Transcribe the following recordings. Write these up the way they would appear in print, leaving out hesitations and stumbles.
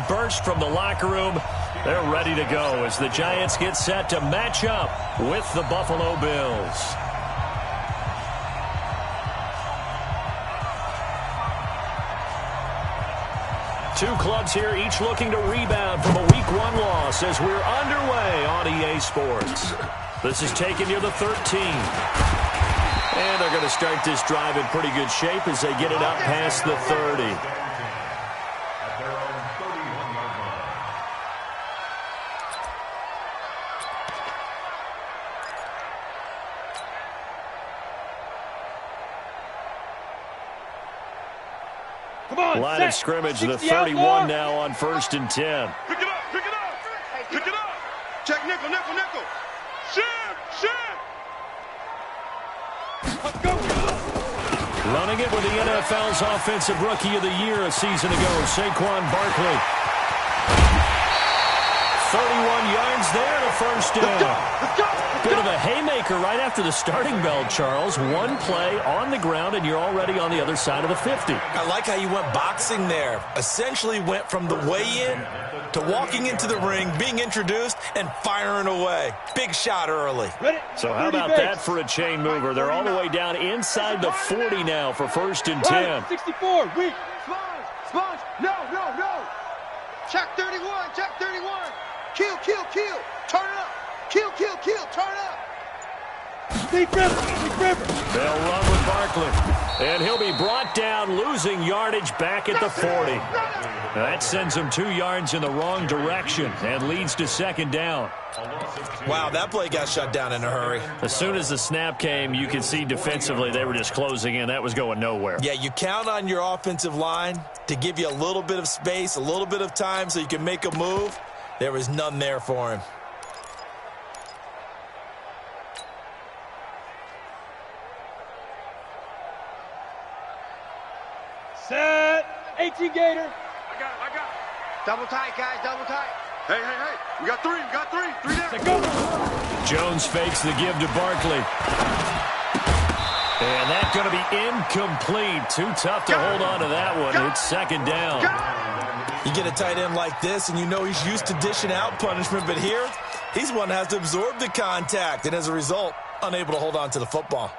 burst from the locker room. They're ready to go as the Giants get set to match up with the Buffalo Bills. Two clubs here, each looking to rebound from a Week 1 loss as we're underway on EA Sports. This is taken near the 13. And they're going to start this drive in pretty good shape as they get it up past the 30. Line of scrimmage, the 31 now on 1st and 10. Pick it up, pick it up, pick it up. Check nickel, nickel, nickel. Shim, shim. Let's go. Running it with the NFL's Offensive Rookie of the Year a season ago, Saquon Barkley. 31 yards there to first down. Let's go. Bit of a haymaker right after the starting bell, Charles. One play on the ground, and you're already on the other side of the 50. I like how you went boxing there. Essentially went from the weigh-in to walking into the ring, being introduced, and firing away. Big shot early. So how about that for a chain mover? They're all the way down inside the 40 now for 1st and 10. 64, weak. Sponge, no, no, no. Check 31, check 31. Kill, kill, kill. Turn it up. Kill, kill, kill. Turn it up. Deep river, deep river. They'll run with Barkley. And he'll be brought down, losing yardage back at the 40. That sends him 2 yards in the wrong direction and leads to 2nd down. Wow, that play got shut down in a hurry. As soon as the snap came, you could see defensively they were just closing in. That was going nowhere. Yeah, you count on your offensive line to give you a little bit of space, a little bit of time so you can make a move. There was none there for him. Set. 18 Gator. I got it, I got it. Double tight, guys, double tight. Hey, hey, hey. We got three down. Go. Jones fakes the give to Barkley. And that's going to be incomplete. Too tough to hold on to that one. It's 2nd down. You get a tight end like this, and you know he's used to dishing out punishment, but here, he's one that has to absorb the contact, and as a result, unable to hold on to the football.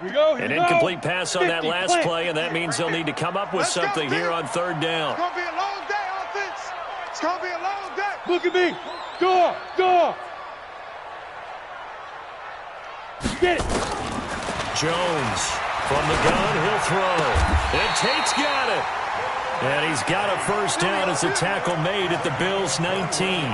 Here we go, An incomplete pass on that last play, and that means they'll need to come up with something here on 3rd down. It's going to be a long day, offense. It's going to be a long day. Look at me. Go, go. Get it. Jones from the gun, he'll throw. And Tate's got it. And he's got a 1st down as a tackle made at the Bills' 19.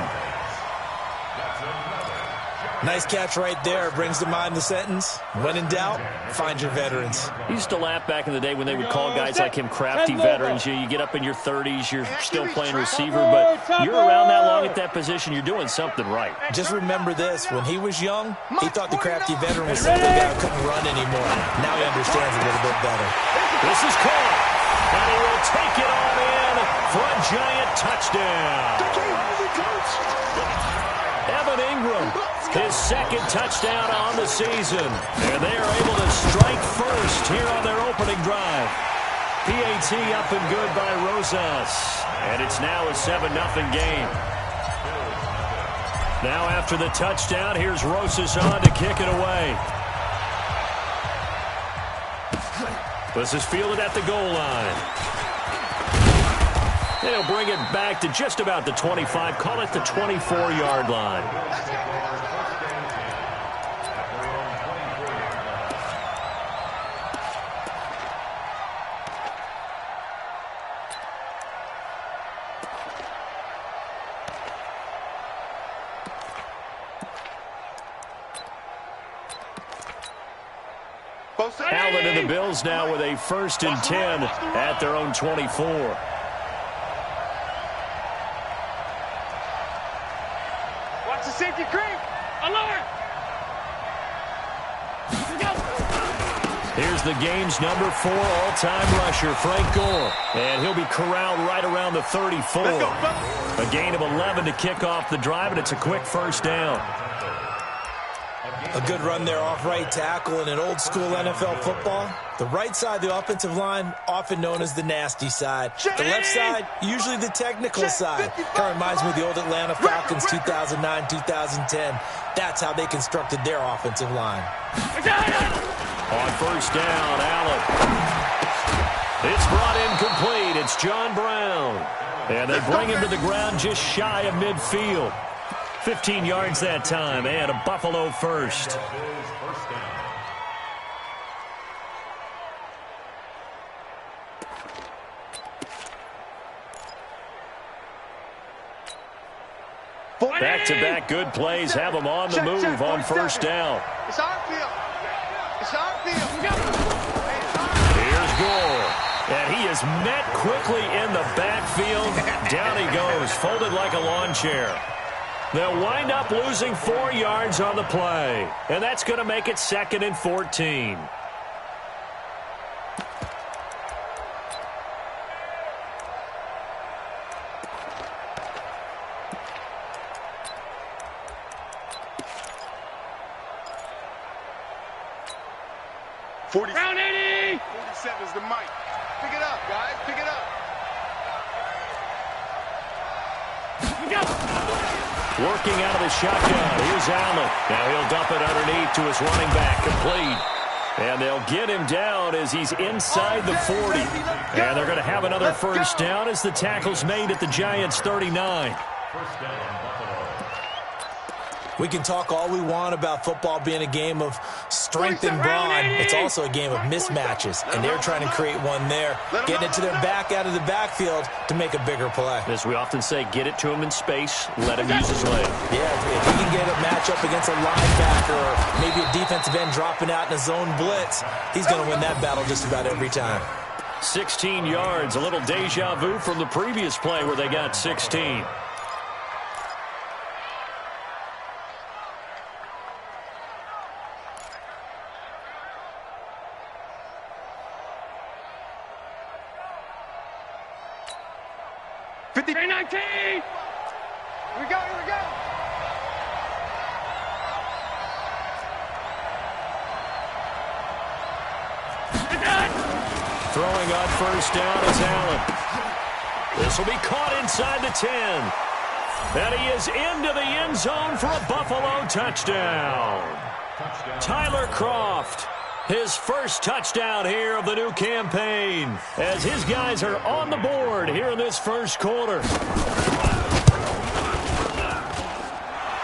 Nice catch right there. Brings to mind the sentence, when in doubt, find your veterans. I used to laugh back in the day when they would call guys like him crafty veterans. You get up in your 30s, you're still playing receiver, but you're around that long at that position, you're doing something right. Just remember this, when he was young, he thought the crafty veteran was simply a guy who couldn't run anymore. Now he understands a little bit better. This is caught, and he will take it on in for a Giant touchdown. Evan Ingram, his 2nd touchdown on the season. And they are able to strike first here on their opening drive. PAT up and good by Rosas. And it's now a 7-0 game. Now after the touchdown, here's Rosas on to kick it away. This is fielded at the goal line. They'll bring it back to just about the 25. Call it the 24-yard line. Allen and the Bills now with a 1st and 10 at their own 24. Watch the safety creep. Alert. Here's the game's number 4 all-time rusher, Frank Gore. And he'll be corralled right around the 34. A gain of 11 to kick off the drive, and it's a quick 1st down. A good run there off right tackle in an old-school NFL football. The right side of the offensive line, often known as the nasty side. The left side, usually the technical side. Kind of reminds me of the old Atlanta Falcons 2009-2010. That's how they constructed their offensive line. On first down, Allen. It's brought in complete. It's John Brown. And they bring him to the ground just shy of midfield. 15 yards that time, and a Buffalo first. Back-to-back good plays have them on the move on first down. It's our field. It's our field. Here's Gore. And he is met quickly in the backfield. Down he goes, folded like a lawn chair. They'll wind up losing 4 yards on the play. And that's going to make it 2nd and 14. Round 80! 47 is the mic. Pick it up, guys. Pick it up. Working out of the shotgun. Here's Allen. Now he'll dump it underneath to his running back. Complete. And they'll get him down as he's inside the 40. And they're going to have another first down as the tackle's made at the Giants' 39. We can talk all we want about football being a game of strength and brawn. It's also a game of mismatches, and they're trying to create one there, getting it to their back out of the backfield to make a bigger play. As we often say, get it to him in space, let him use his leg. Yeah, if he can get a matchup against a linebacker or maybe a defensive end dropping out in a zone blitz, he's going to win that battle just about every time. 16 yards, a little deja vu from the previous play where they got 16. Here we go, here we go. Throwing on first down is Allen. This will be caught inside the 10. And he is into the end zone for a Buffalo touchdown. Tyler Kroft, his first touchdown here of the new campaign, as his guys are on the board here in this first quarter.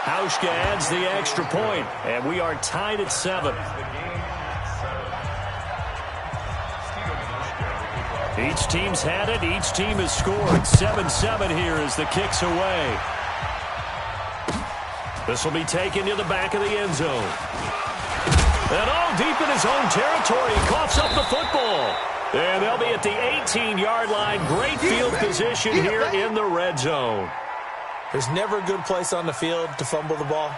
Hauschka adds the extra point, and we are tied at 7. Each team's had it. Each team has scored. 7-7 here as the kick's away. This will be taken to the back of the end zone. And all deep in his own territory, he coughs up the football. And they'll be at the 18-yard line. Great field position here in the red zone. There's never a good place on the field to fumble the ball.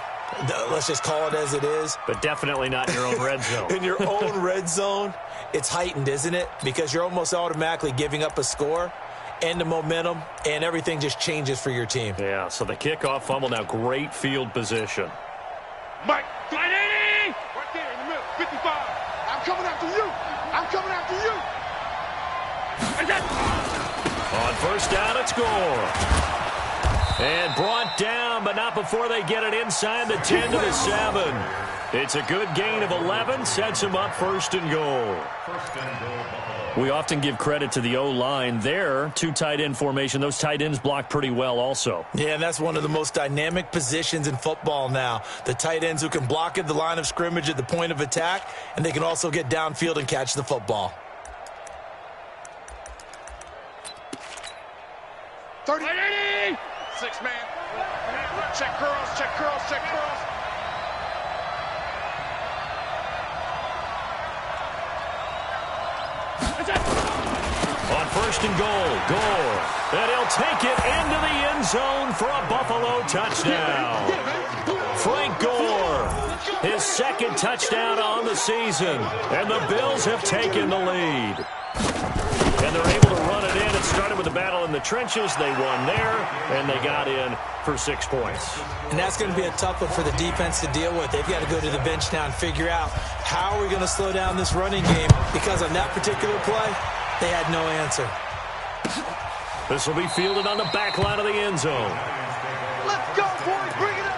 Let's just call it as it is. But definitely not in your own red zone. In your own red zone, it's heightened, isn't it? Because you're almost automatically giving up a score and the momentum, and everything just changes for your team. Yeah, so the kickoff fumble, now great field position. Mike, 580! Right there in the middle, 55. I'm coming after you. I'm coming after you. On first down, it's Gore. And brought down, but not before they get it inside the 10 to the 7. It's a good gain of 11, sets them up first and goal. We often give credit to the O-line there. 2 tight end formation. Those tight ends block pretty well also. Yeah, and that's one of the most dynamic positions in football now. The tight ends who can block at the line of scrimmage at the point of attack, and they can also get downfield and catch the football. 30. 6 man. Check curls, check curls, check curls. On first and goal, Gore. And he'll take it into the end zone for a Buffalo touchdown. Frank Gore, his second touchdown on the season. And the Bills have taken the lead. And they're able to run it in. It started with a battle in the trenches. They won there, and they got in for 6 points. And that's going to be a tough one for the defense to deal with. They've got to go to the bench now and figure out how are we going to slow down this running game, because on that particular play, they had no answer. This will be fielded on the back line of the end zone. Let's go, boys. Bring it up.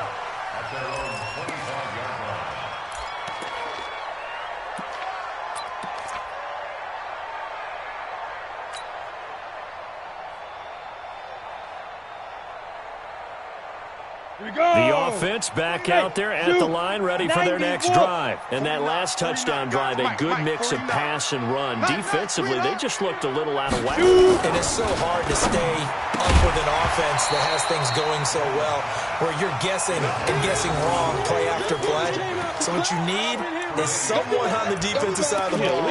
The offense back out there at the line, ready for their next drive. And that last touchdown drive, a good mix of pass and run. Defensively, they just looked a little out of whack. And it's so hard to stay up with an offense that has things going so well, where you're guessing and guessing wrong play after play. So what you need is someone on the defensive side of the ball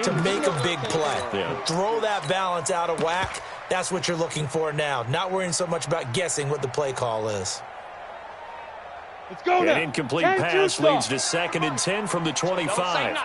to make a big play. Throw that balance out of whack. That's what you're looking for now. Not worrying so much about guessing what the play call is. Let's go An now. incomplete pass leads to 2nd and 10 from the 25.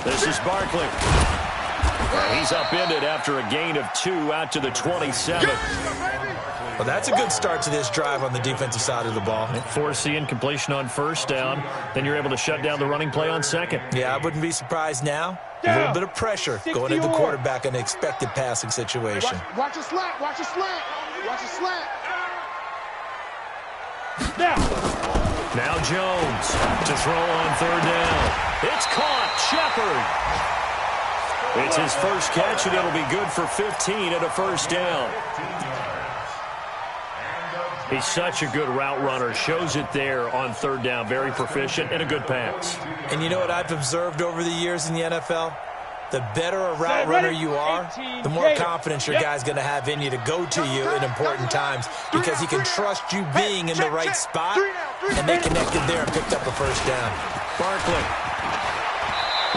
This is Barkley. And he's upended after a gain of 2 out to the 27. Well, that's a good start to this drive on the defensive side of the ball. Force the incompletion on 1st down. Then you're able to shut down the running play on 2nd. Yeah, I wouldn't be surprised now. A little bit of pressure going into the quarterback in an expected passing situation. Watch a slant. Watch a slant. Watch a slant. Now Jones to throw on 3rd down. It's caught. Shepard. It's his first catch, and it'll be good for 15 at a 1st down. He's such a good route runner. Shows it there on 3rd down. Very proficient and a good pass. And you know what I've observed over the years in the NFL? The better a route runner you are, the more confidence your guy's going to have in you to go to you in important times, because he can trust you being in the right spot, and they connected there and picked up a 1st down. Barkley.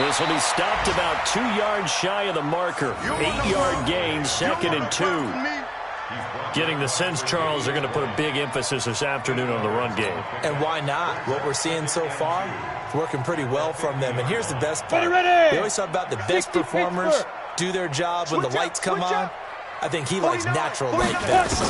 This will be stopped about 2 yards shy of the marker. 8-yard gain, 2nd and 2. Getting the sense, Charles, they're going to put a big emphasis this afternoon on the run game. And why not? What we're seeing so far, it's working pretty well from them. And here's the best part. We always talk about the best performers do their job when the lights come on. I think he likes natural light best.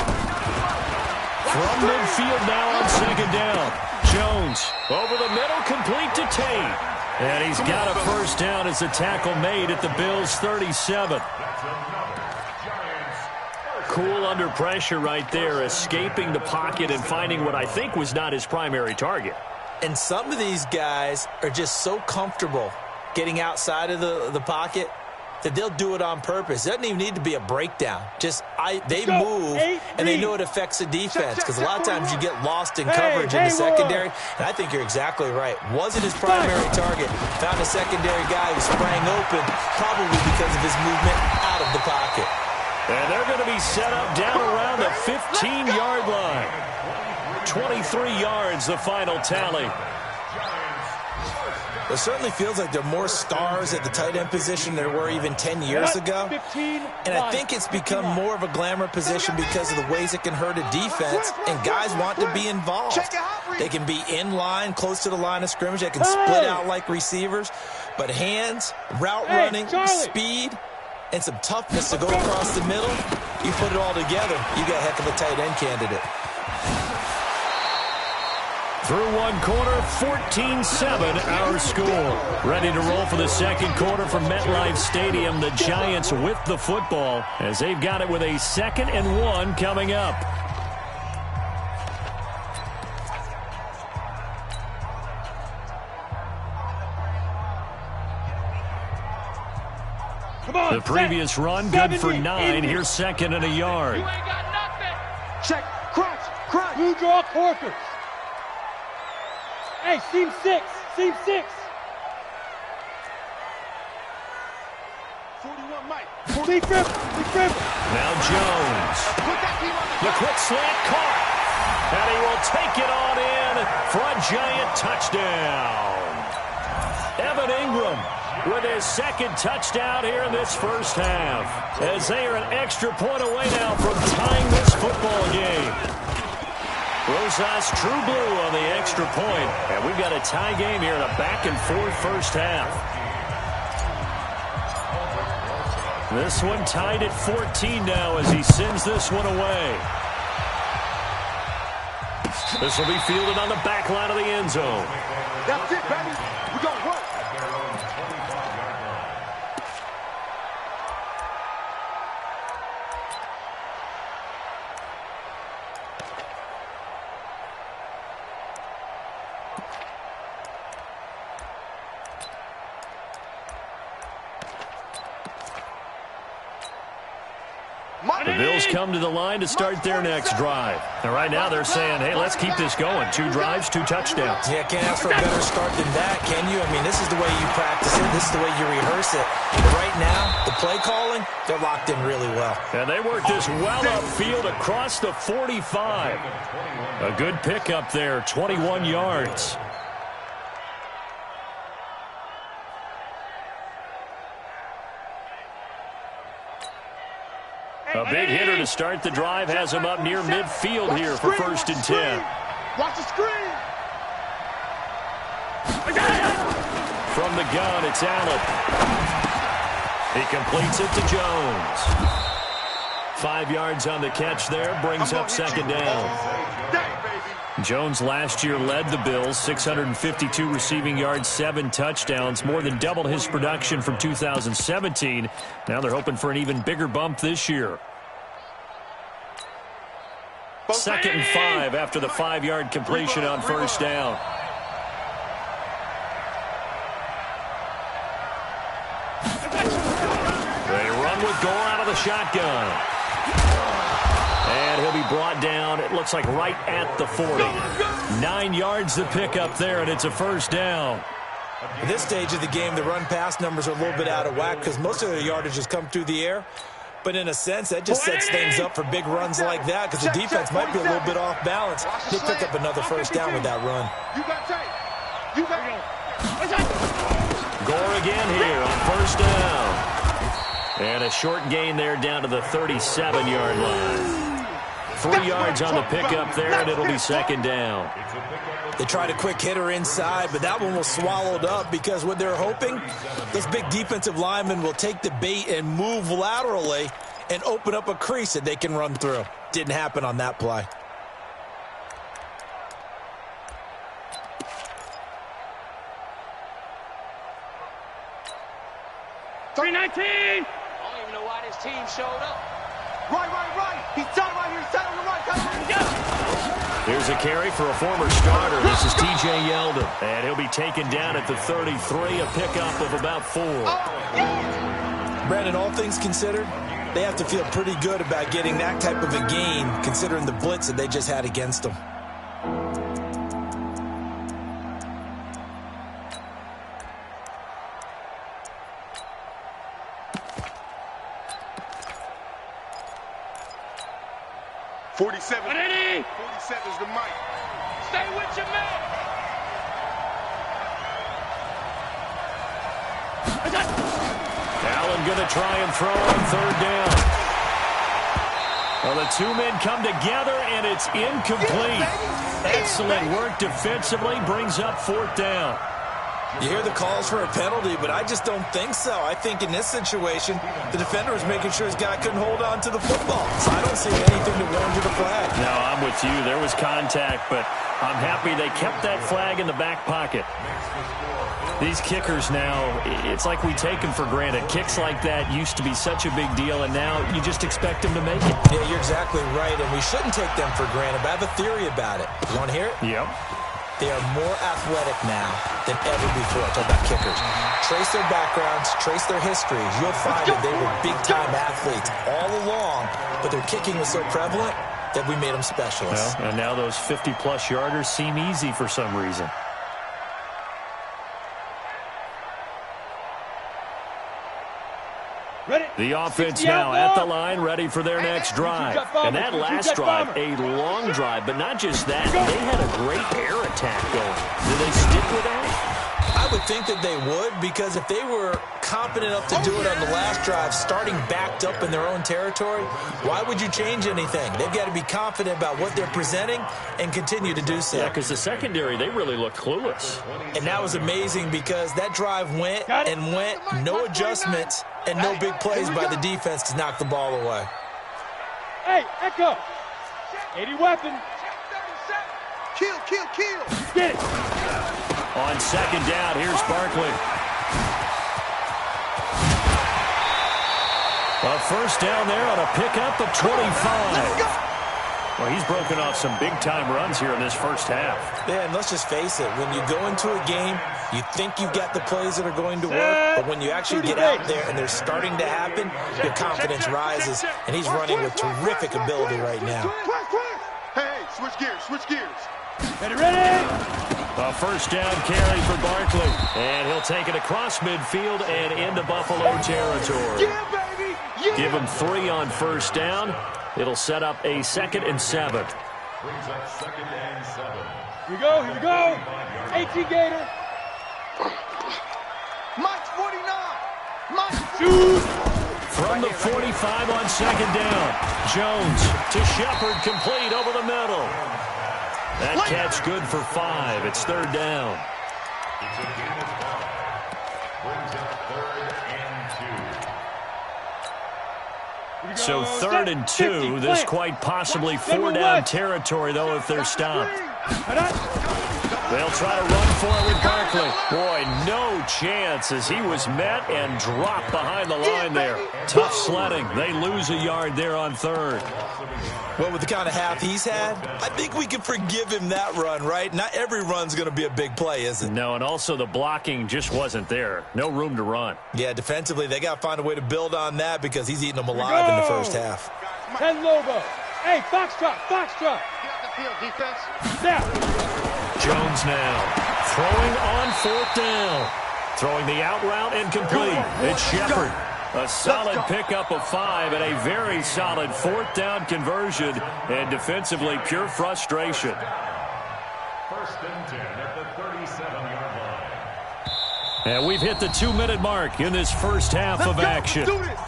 From midfield now on 2nd down. Jones over the middle, complete to Tate. And he's got a 1st down as the tackle made at the Bills' 37. Cool under pressure right there, escaping the pocket and finding what I think was not his primary target. And some of these guys are just so comfortable getting outside of the pocket that they'll do it on purpose. It doesn't even need to be a breakdown. They move, and they know it affects the defense, because a lot of times you get lost in coverage in the secondary. And I think you're exactly right. Wasn't his primary target. Found a secondary guy who sprang open, probably because of his movement out of the pocket. And they're going to be set up down around the 15-yard line. 23 yards, the final tally. It certainly feels like there are more stars at the tight end position than there were even 10 years ago. And I think it's become more of a glamour position because of the ways it can hurt a defense, and guys want to be involved. They can be in line, close to the line of scrimmage. They can split out like receivers. But hands, route running, speed, and some toughness to go across the middle, you put it all together, you got a heck of a tight end candidate. Through one quarter, 14-7 our score. Ready to roll for the 2nd quarter from MetLife Stadium. The Giants with the football as they've got it with a 2nd and 1 coming up. The previous run, good for 9. Here's 2nd and a yard. You ain't got nothing. Check. Crunch. Crunch. Blue draw Corker. Hey, seam 6. Seam 6. 41 Mike. Lee Frimble. Now Jones. The quick slant caught. And he will take it on in for a Giant touchdown. Evan Ingram with his 2nd touchdown here in this 1st half, as they are an extra point away now from tying this football game. Rosas true blue on the extra point, and we've got a tie game here in a back-and-forth 1st half. This one tied at 14 now as he sends this one away. This will be fielded on the back line of the end zone. That's it, baby. We gonna work. The Bills come to the line to start their next drive. And right now they're saying, hey, let's keep this going. 2 drives, 2 touchdowns. Yeah, can't ask for a better start than that, can you? I mean, this is the way you practice it. This is the way you rehearse it. But right now, the play calling, they're locked in really well. And they work this well upfield across the 45. A good pickup there, 21 yards. A big hitter to start the drive has him up near midfield here for 1st and 10. Watch the screen. From the gun, it's Allen. He completes it to Jones. 5 yards on the catch there, brings up 2nd down. Jones last year led the Bills, 652 receiving yards, 7 touchdowns, more than doubled his production from 2017. Now they're hoping for an even bigger bump this year. 2nd and 5 after the 5-yard completion on 1st down. They run with Gore out of the shotgun. And he'll be brought down, it looks like right at the 40. 9 yards to pick up there, and it's a 1st down. At this stage of the game, the run-pass numbers are a little bit out of whack because most of their yardage has come through the air. But in a sense, that just sets things up for big runs like that because the defense might be a little bit off balance. He'll pick up another 1st down with that run. You got tape. You got Gore again here on 1st down. And a short gain there down to the 37-yard line. 3 yards on the pickup there, and it'll be 2nd down. They tried a quick hitter inside, but that one was swallowed up because what they're hoping, this big defensive lineman will take the bait and move laterally and open up a crease that they can run through. Didn't happen on that play. $319. I don't even know why this team showed up. Right. He's tied right here. He's tied on the right. Here's a carry for a former starter. This is T.J. Yeldon. And he'll be taken down at the 33, a pickup of about 4. Brandon, all things considered, they have to feel pretty good about getting that type of a gain considering the blitz that they just had against them. $47 is the mic. Stay with your man. Allen going to try and throw on 3rd down. Well, the 2 men come together, and it's incomplete. Excellent work defensively, brings up 4th down. You hear the calls for a penalty, but I just don't think so. I think in this situation, the defender was making sure his guy couldn't hold on to the football. So I don't see anything to warrant the flag. No, I'm with you. There was contact, but I'm happy they kept that flag in the back pocket. These kickers now, it's like we take them for granted. Kicks like that used to be such a big deal, and now you just expect them to make it. Yeah, you're exactly right, and we shouldn't take them for granted, but I have a theory about it. You want to hear it? Yep. They are more athletic now than ever before. Talk about kickers. Trace their backgrounds, trace their histories. You'll find that they were big-time athletes all along, but their kicking was so prevalent that we made them specialists. Well, and now those 50-plus yarders seem easy for some reason. The offense now at the line, ready for their next drive. And that last drive, a long drive, but not just that. They had a great air attack going. Do they stick with that? I would think that they would, because if they were confident enough to do it on the last drive, starting backed up in their own territory, why would you change anything? They've got to be confident about what they're presenting and continue to do so. Yeah, because the secondary, they really looked clueless. And that was amazing because that drive went and went, no adjustments and no big plays by the defense to knock the ball away. Hey, Echo. 80 weapon. Kill, kill, kill. Get it. On second down, here's Barkley. A first down there on a pickup of 25. Well, he's broken off some big-time runs here in this first half. Yeah, and let's just face it. When you go into a game, you think you've got the plays that are going to work, but when you actually get out there and they're starting to happen, your confidence rises, and he's running with terrific ability right now. Hey, switch gears, switch gears. Ready, ready. A first down carry for Barkley. And he'll take it across midfield and into Buffalo territory. Yeah, baby. Yeah. Give him 3 on first down. It'll set up a 2nd and 7. Here we go, here we go. 18 Gator. Mike's 49. Mike's Shoot. From the 45 on second down. Jones to Shepard, complete over the middle. That catch good for 5. It's 3rd down. So 3rd and 2. This quite possibly 4-down territory, though, if they're stopped. They'll try to run for it with Barkley. Boy, no chance as he was met and dropped behind the line there. Tough sledding. They lose a yard there on 3rd. Well, with the kind of half he's had, I think we can forgive him that run, right? Not every run's going to be a big play, is it? No, and also the blocking just wasn't there. No room to run. Yeah, defensively, they got to find a way to build on that because he's eating them alive in the first half. 10 Lobo. Hey, Foxtrot, Foxtrot. Get out the field, defense. Now. Jones now throwing on 4th down. Throwing the out route and complete. It's Shepard. A solid pickup of 5 and a very solid 4th down conversion. And defensively, pure frustration. 1st and 10 at the 37-yard line. And we've hit the 2-minute mark in this first half of action. Let's do this.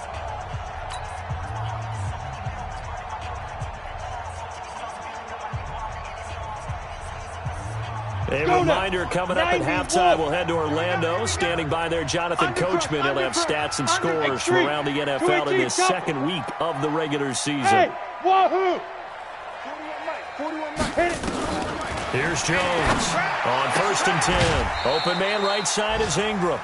A reminder coming up at halftime. We'll head to Orlando. Standing by there, Jonathan Coachman. He'll have stats and scores from around the NFL in this 2nd week of the regular season. Hey, wahoo! 41 Mike. Hit it. Here's Jones on 1st and 10. Open man right side is Ingram.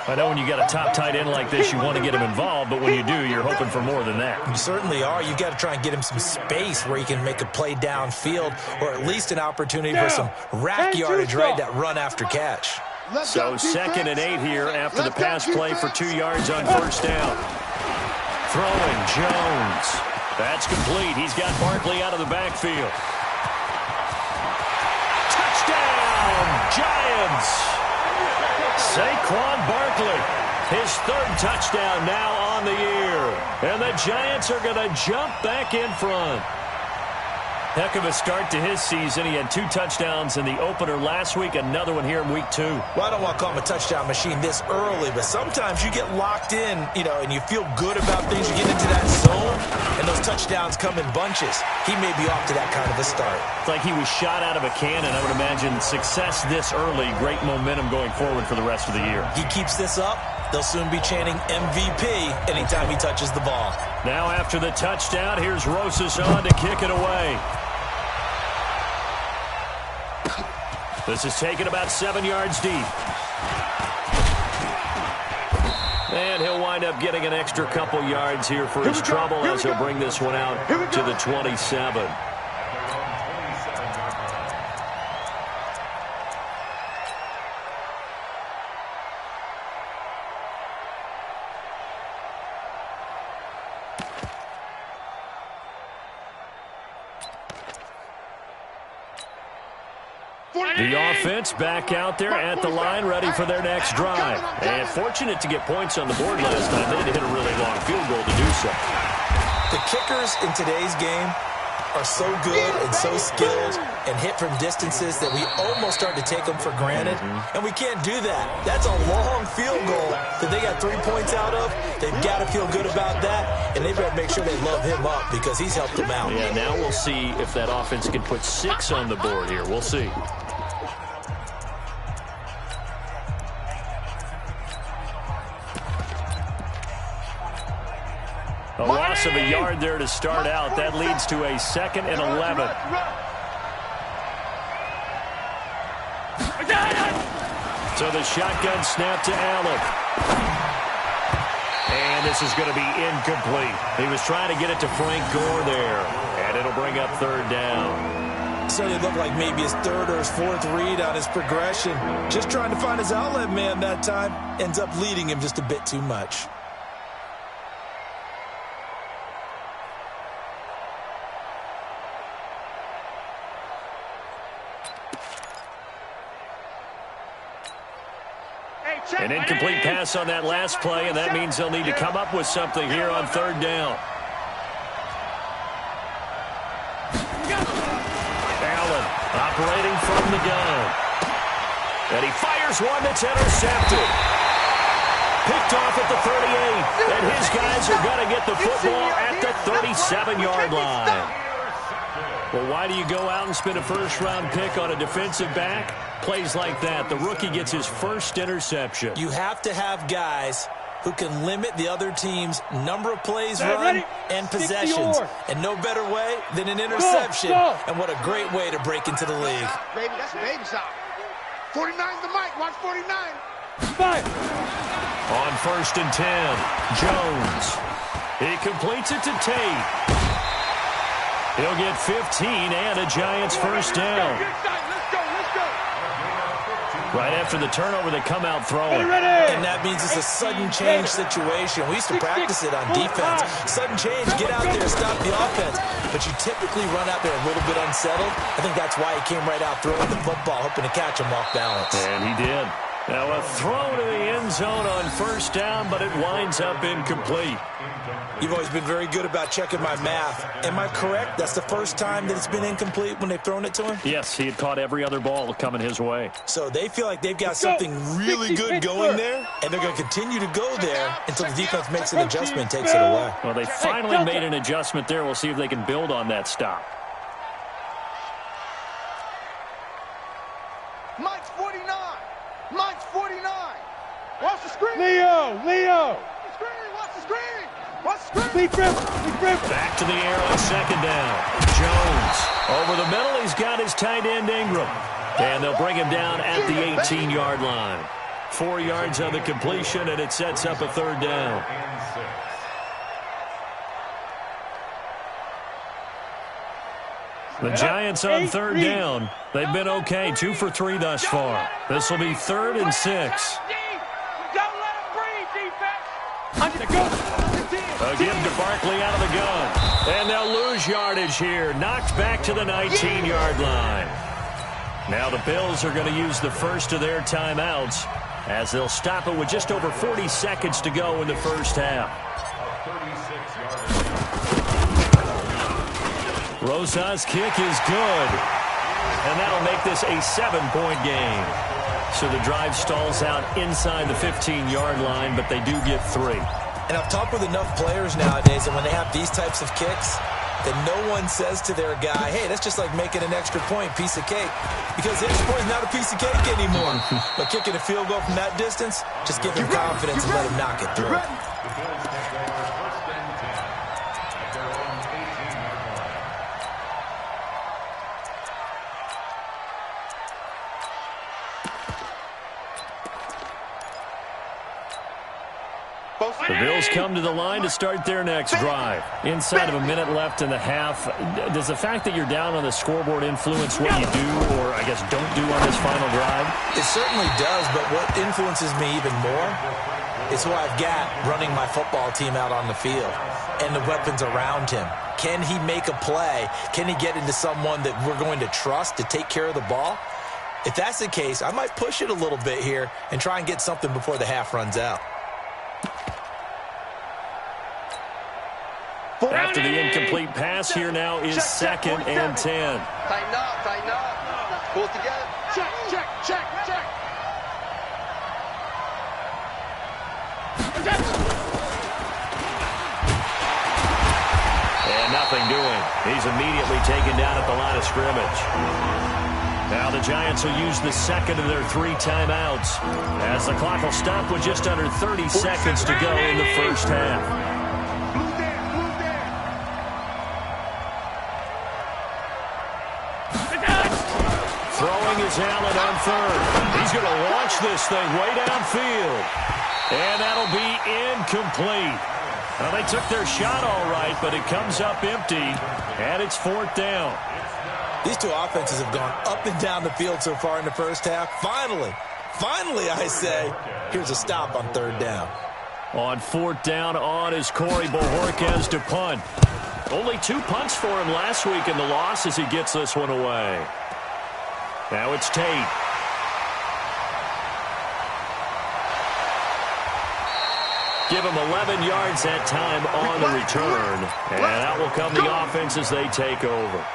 I know when you got a top tight end like this, you want to get him involved, but when you do, you're hoping for more than that. You certainly are. You've got to try and get him some space where he can make a play downfield or at least an opportunity for some rack yardage, right, that run after catch. So 2nd and 8 here after the pass play for 2 yards on 1st down. Throwing Jones. That's complete. He's got Barkley out of the backfield. Touchdown, Giants! Saquon Barkley, his 3rd touchdown now on the year. And the Giants are going to jump back in front. Heck of a start to his season. He had 2 touchdowns in the opener last week, another one here in week 2. Well, I don't want to call him a touchdown machine this early, but sometimes you get locked in, and you feel good about things. You get into that zone, and those touchdowns come in bunches. He may be off to that kind of a start. It's like he was shot out of a cannon. I would imagine success this early, great momentum going forward for the rest of the year. He keeps this up, they'll soon be chanting MVP anytime he touches the ball. Now after the touchdown, here's Rosas on to kick it away. This is taken about 7 yards deep. And he'll wind up getting an extra couple yards here for his trouble as he'll bring this one out to the 27. The offense back out there at the line, ready for their next drive. And fortunate to get points on the board last time. They had to hit a really long field goal to do so. The kickers in today's game are so good and so skilled and hit from distances that we almost start to take them for granted, and we can't do that. That's a long field goal that they got 3 points out of. They've got to feel good about that, and they've got to make sure they love him up because he's helped them out. Yeah, now we'll see if that offense can put 6 on the board here. We'll see. A loss of a yard there to start out. That leads to a 2nd and 11. So the shotgun snap to Allen. And this is going to be incomplete. He was trying to get it to Frank Gore there. And it'll bring up 3rd down. Certainly looked like maybe his 3rd or his 4th read on his progression. Just trying to find his outlet man that time. Ends up leading him just a bit too much. An incomplete pass on that last play, and that means they'll need to come up with something here on 3rd down. Allen operating from the gun. And he fires one that's intercepted. Picked off at the 38. And his guys are going to get the football at the 37-yard line. Well, why do you go out and spend a 1st-round pick on a defensive back? Plays like that, the rookie gets his 1st interception. You have to have guys who can limit the other team's number of plays run and possessions. And no better way than an interception. And what a great way to break into the league. Baby, that's baby shot. 49's the mic. Watch 49. On 1st and 10, Jones. He completes it to Tate. He'll get 15 and a Giants 1st down. Right after the turnover, they come out throwing. And that means it's a sudden change situation. We used to practice it on defense. Sudden change, get out there, stop the offense. But you typically run out there a little bit unsettled. I think that's why he came right out throwing the football, hoping to catch him off balance. And he did. Now a throw to the end zone on 1st down, but it winds up incomplete. You've always been very good about checking my math. Am I correct? That's the 1st time that it's been incomplete when they've thrown it to him? Yes, he had caught every other ball coming his way. So they feel like they've got something really good going there, and they're going to continue to go there until the defense makes an adjustment and takes it away. Well, they finally made an adjustment there. We'll see if they can build on that stop. Mike's 49. Mike's 49. Watch the screen. Leo. Watch the screen. Watch the screen. Back to the air on 2nd down. Jones over the middle. He's got his tight end Ingram. And they'll bring him down at the 18-yard line. 4 yards on the completion, and it sets up a 3rd down. The Giants on 3rd down. They've been okay, 2 for 3 thus far. This will be 3rd and 6. Don't let him breathe, defense. A give to Barkley out of the gun. And they'll lose yardage here. Knocked back to the 19-yard line. Now the Bills are going to use the first of their timeouts as they'll stop it with just over 40 seconds to go in the 1st half. Rosa's kick is good. And that'll make this a 7-point game. So the drive stalls out inside the 15-yard line, but they do get 3. And I've talked with enough players nowadays that when they have these types of kicks, that no one says to their guy, hey, that's just like making an extra point, piece of cake. Because the extra point is not a piece of cake anymore. But kicking a field goal from that distance, just give him confidence and let him knock it through. The Bills come to the line to start their next drive. Inside of a minute left in the half, does the fact that you're down on the scoreboard influence what you do, or I guess don't do on this final drive? It certainly does, but what influences me even more is who I've got running my football team out on the field and the weapons around him. Can he make a play? Can he get into someone that we're going to trust to take care of the ball? If that's the case, I might push it a little bit here and try and get something before the half runs out. After the incomplete pass, here now is 2nd and 10. Tighten up, tighten up. Pull it together. Check, check, check, check. And nothing doing. He's immediately taken down at the line of scrimmage. Now the Giants will use the second of their 3 timeouts as the clock will stop with just under 30 seconds to go in the first half. Throwing is Allen on third. He's going to launch this thing way downfield. And that'll be incomplete. Well, they took their shot all right, but it comes up empty, and it's 4th down. These two offenses have gone up and down the field so far in the first half. Finally, I say, here's a stop on 3rd down. On 4th down on is Corey Bojorquez to punt. Only 2 punts for him last week in the loss as he gets this one away. Now it's Tate. Give him 11 yards that time on the return. And out will come the offense as they take over.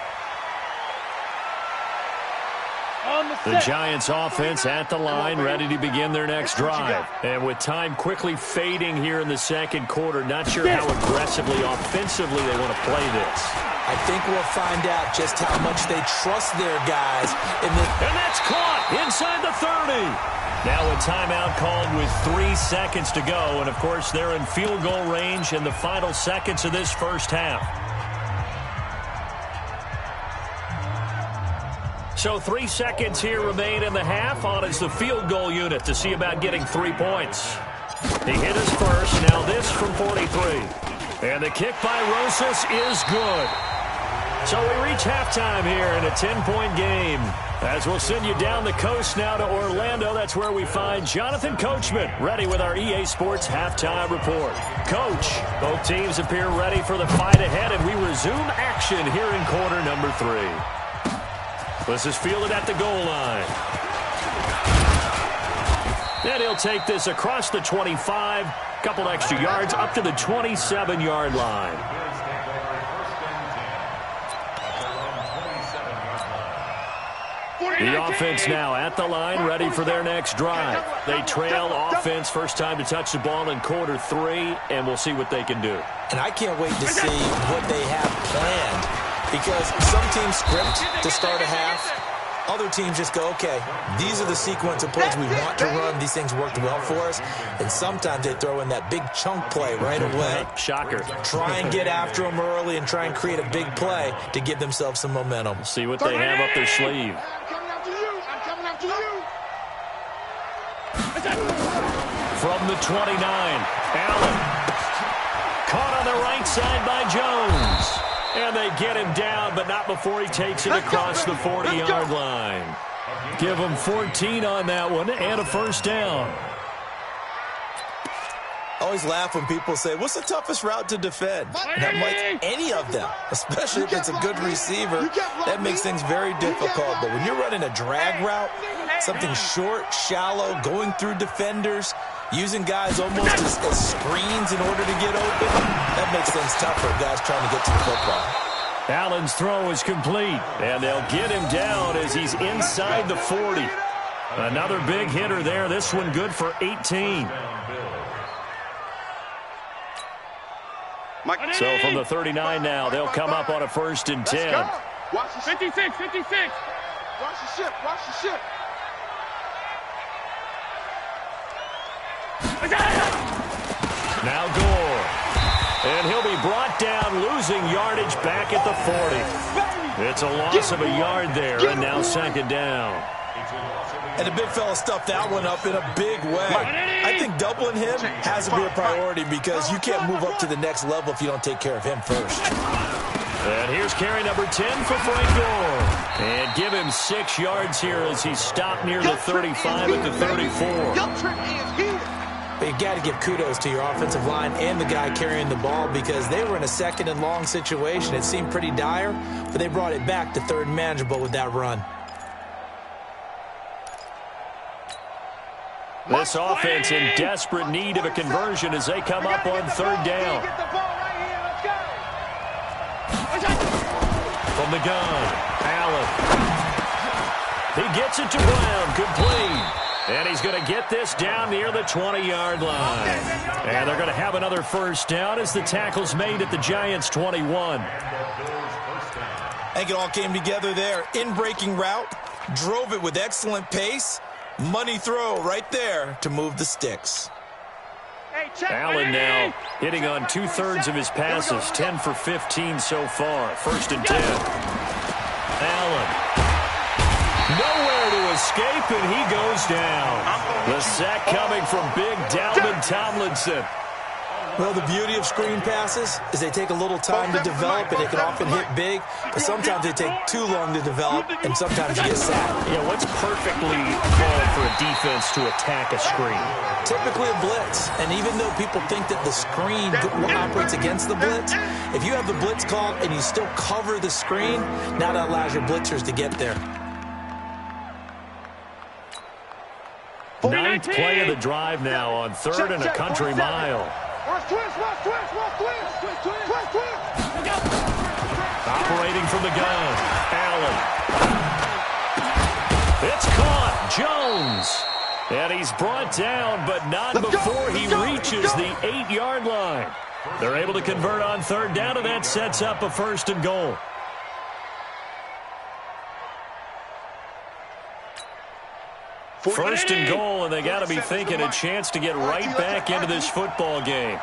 The Giants offense at the line, ready to begin their next drive. And with time quickly fading here in the second quarter, not sure how aggressively, offensively they want to play this. I think we'll find out just how much they trust their guys in this. And that's caught inside the 30. Now a timeout called with 3 seconds to go. And, of course, they're in field goal range in the final seconds of this first half. So 3 seconds here remain in the half. On is the field goal unit to see about getting 3 points. He hit his first. Now this from 43. And the kick by Rosas is good. So we reach halftime here in a 10-point game. As we'll send you down the coast now to Orlando. That's where we find Jonathan Coachman ready with our EA Sports halftime report. Coach, both teams appear ready for the fight ahead, and we resume action here in quarter number 3. This is fielded at the goal line. And he'll take this across the 25, couple extra yards up to the 27-yard line. The offense now at the line, ready for their next drive. They trail offense, first time to touch the ball in quarter 3, and we'll see what they can do. And I can't wait to see what they have planned. Because some teams script to start a half. Other teams just go, okay, these are the sequence of plays we want to run. These things worked well for us. And sometimes they throw in that big chunk play right away. Shocker. Try and get after them early and try and create a big play to give themselves some momentum. See what they have up their sleeve. I'm coming after you. From the 29, Allen. Caught on the right side by Jones. And they get him down, but not before he takes it across the 40-yard line. Give him 14 on that one and a first down. I always laugh when people say, what's the toughest route to defend? And I'm like, any of them, especially if it's a good receiver. That makes things very difficult. But when you're running a drag route, something short, shallow, going through defenders, using guys almost as screens in order to get open, that makes things tougher, guys trying to get to the football. Allen's throw is complete, and they'll get him down as he's inside the 40. Another big hitter there. This one good for 18. So from the 39 now, they'll come up on a 1st and 10. Watch the 56, 56. Watch the ship, watch the ship. Now Gore. And he'll be brought down, losing yardage back at the 40. It's a loss of a yard there, and now 2nd down. And the big fella stuffed that one up in a big way. I think doubling him has to be a priority because you can't move up to the next level if you don't take care of him first. And here's carry number 10 for Frank Gore. And give him 6 yards here as he's stopped near the 35 at the 34. But you got to give kudos to your offensive line and the guy carrying the ball because they were in a 2nd and long situation. It seemed pretty dire, but they brought it back to 3rd and manageable with that run. This offense in desperate need of a conversion as they come up on 3rd down. From the gun, Allen. He gets it to Brown, complete. And he's going to get this down near the 20-yard line. And they're going to have another first down as the tackle's made at the Giants' 21. I think it all came together there. In-breaking route, drove it with excellent pace. Money throw right there to move the sticks. Allen now hitting on 2/3 of his passes, 10 for 15 so far. 1st and 10. Allen. Nowhere to escape, and he goes down. The sack coming from big Dalvin Tomlinson. Well, the beauty of screen passes is they take a little time to develop, and they can often hit big, but sometimes they take too long to develop, and sometimes you get sacked. Yeah, what's perfectly called for a defense to attack a screen? Typically a blitz, and even though people think that the screen operates against the blitz, if you have the blitz called and you still cover the screen, now that allows your blitzers to get there. 9th play of the drive now on 3rd and a country mile. Operating from the gun, Allen. It's caught, Jones. And he's brought down, but not before he reaches the 8-yard line. They're able to convert on 3rd down, and that sets up a 1st and goal. First and goal, and they got to be thinking a chance to get right back into this football game.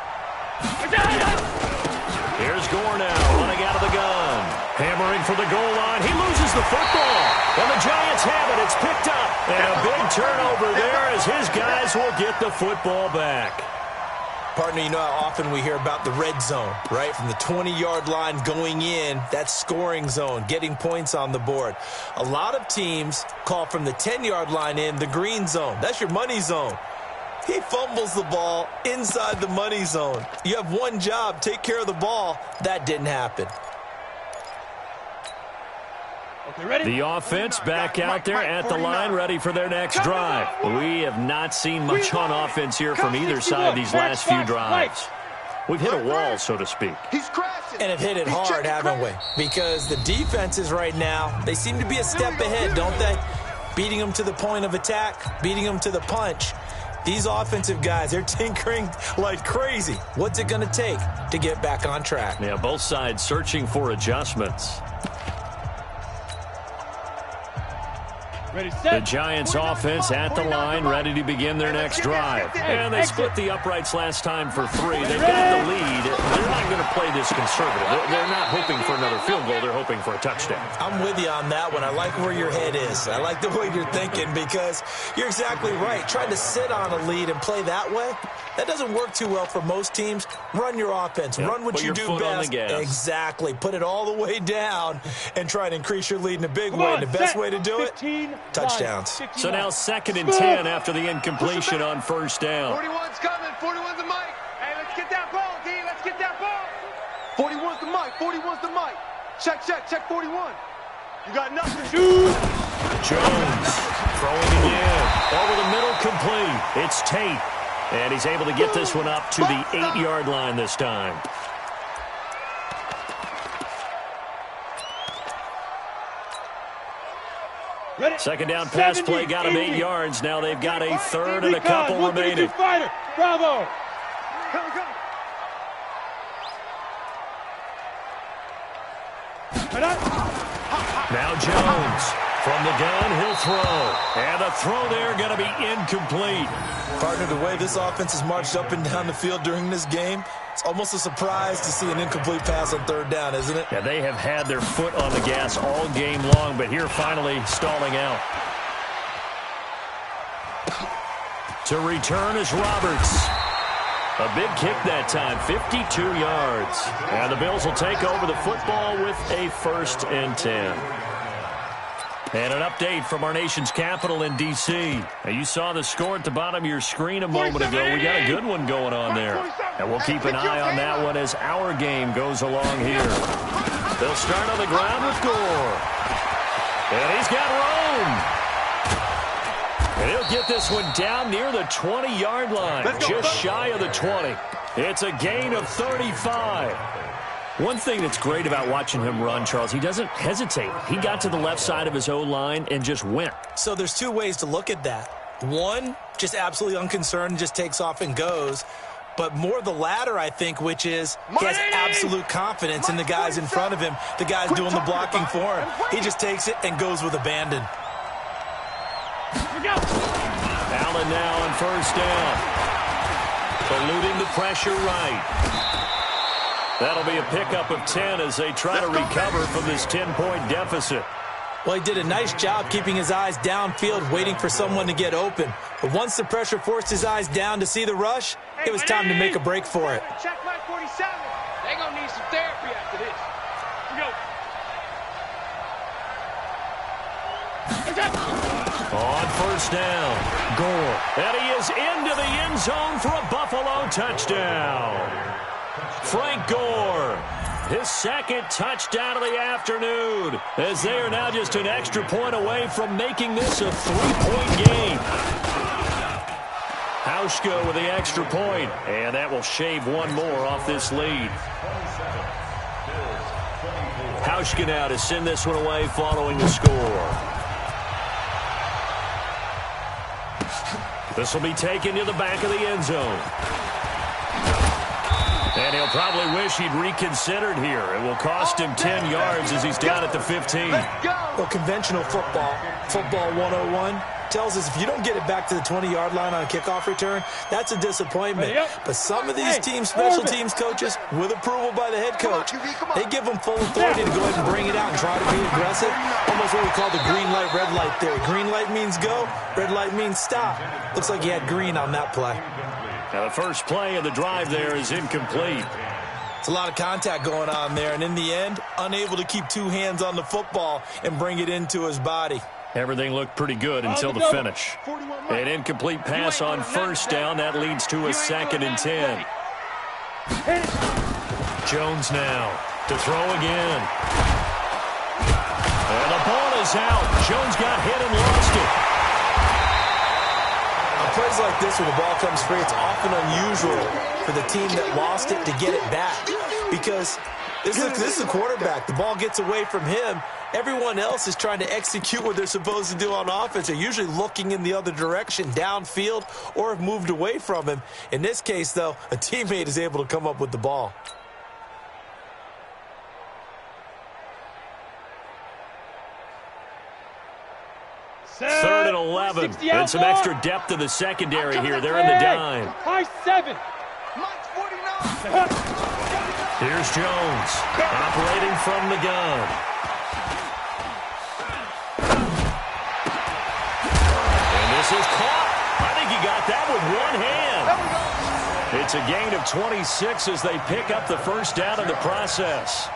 Here's Gore now, running out of the gun. Hammering for the goal line. He loses the football. And the Giants have it. It's picked up. And a big turnover there as his guys will get the football back. Partner, you know how often we hear about the red zone, right? From the 20-yard line going in, that's scoring zone, getting points on the board. A lot of teams call from the 10-yard line in the green zone. That's your money zone. He fumbles the ball inside the money zone. You have one job, take care of the ball. That didn't happen. The offense back out there at the line, ready for their next drive. We have not seen much on offense here from either side these last few drives. We've hit a wall, so to speak. And have hit it hard, haven't we? Because the defenses right now, they seem to be a step ahead, don't they? Beating them to the point of attack, beating them to the punch. These offensive guys, they're tinkering like crazy. What's it going to take to get back on track? Yeah, both sides searching for adjustments. The Giants offense at the line, ready to begin their next drive. And they split the uprights last time for 3. They've got the lead. They're not going to play this conservative. They're not hoping for another field goal. They're hoping for a touchdown. I'm with you on that one. I like where your head is. I like the way you're thinking because you're exactly right. Trying to sit on a lead and play that way, that doesn't work too well for most teams. Run your offense. Yep. Run what you do best. Exactly. Put it all the way down and try to increase your lead in a big way. And the best way to do it, touchdowns. So now 2nd and 10 after the incompletion on 1st down. 41's coming. 41's the mic. Hey, let's get that ball, D. Let's get that ball. 41's the mic. 41's the mic. Check 41. You got nothing. Jones throwing again. Over the middle, complete. It's Tate. And he's able to get this one up to the 8-yard line this time. Second down pass play got him 8 yards. Now they've got a 3rd and a couple remaining. Bravo. Now Jones from the gun, he'll throw. And the throw there going to be incomplete. Partner, the way this offense has marched up and down the field during this game, it's almost a surprise to see an incomplete pass on 3rd down, isn't it? Yeah, they have had their foot on the gas all game long, but here finally stalling out. To return is Roberts. A big kick that time, 52 yards. And the Bills will take over the football with a 1st and 10. And an update from our nation's capital in D.C. Now, you saw the score at the bottom of your screen a moment ago. We got a good one going on there. And we'll keep an eye on that one as our game goes along here. They'll start on the ground with Gore. And he's got Rome. And he'll get this one down near the 20-yard line, just shy of the 20. It's a gain of 35. One thing that's great about watching him run, Charles, he doesn't hesitate. He got to the left side of his O-line and just went. So there's two ways to look at that. One, just absolutely unconcerned, just takes off and goes. But more the latter, I think, which is he has absolute confidence in the guys in front of him, the guys doing the blocking for him. He just takes it and goes with abandon. Allen now on first down. Eluding the pressure right. That'll be a pickup of 10 as they try to recover from this 10-point deficit. Well, he did a nice job keeping his eyes downfield, waiting for someone to get open. But once the pressure forced his eyes down to see the rush, it was time to make a break for it. Check my 47. They're going to need some therapy after this. Go. On first down, Gore. And he is into the end zone for a Buffalo touchdown. Frank Gore, his second touchdown of the afternoon, as they are now just an extra point away from making this a 3-point game. Hauschka with the extra point, and that will shave one more off this lead. Hauschka now to send this one away following the score. This will be taken to the back of the end zone. And he'll probably wish he'd reconsidered here. It will cost him 10 yards as he's down at the 15. Well, conventional football 101, tells us if you don't get it back to the 20-yard line on a kickoff return, that's a disappointment. But some of these teams, special teams coaches, with approval by the head coach, they give them full authority to go ahead and bring it out and try to be aggressive. Almost what we call the green light, red light theory. Green light means go, red light means stop. Looks like he had green on that play. Now the first play of the drive there is incomplete. It's a lot of contact going on there, and in the end, unable to keep two hands on the football and bring it into his body. Everything looked pretty good until the finish. An incomplete pass on first down. That leads to a 2nd and 10. Jones now to throw again. And the ball is out. Jones got hit and lost it. On plays like this where the ball comes free, it's often unusual for the team that lost it to get it back. Because this is the quarterback. The ball gets away from him. Everyone else is trying to execute what they're supposed to do on offense. They're usually looking in the other direction, downfield, or have moved away from him. In this case, though, a teammate is able to come up with the ball. Third and 11. And some extra depth to the secondary here. They're in the dime. High 7. Here's Jones operating from the gun. And this is caught. I think he got that with one hand. It's a gain of 26 as they pick up the first down in the process.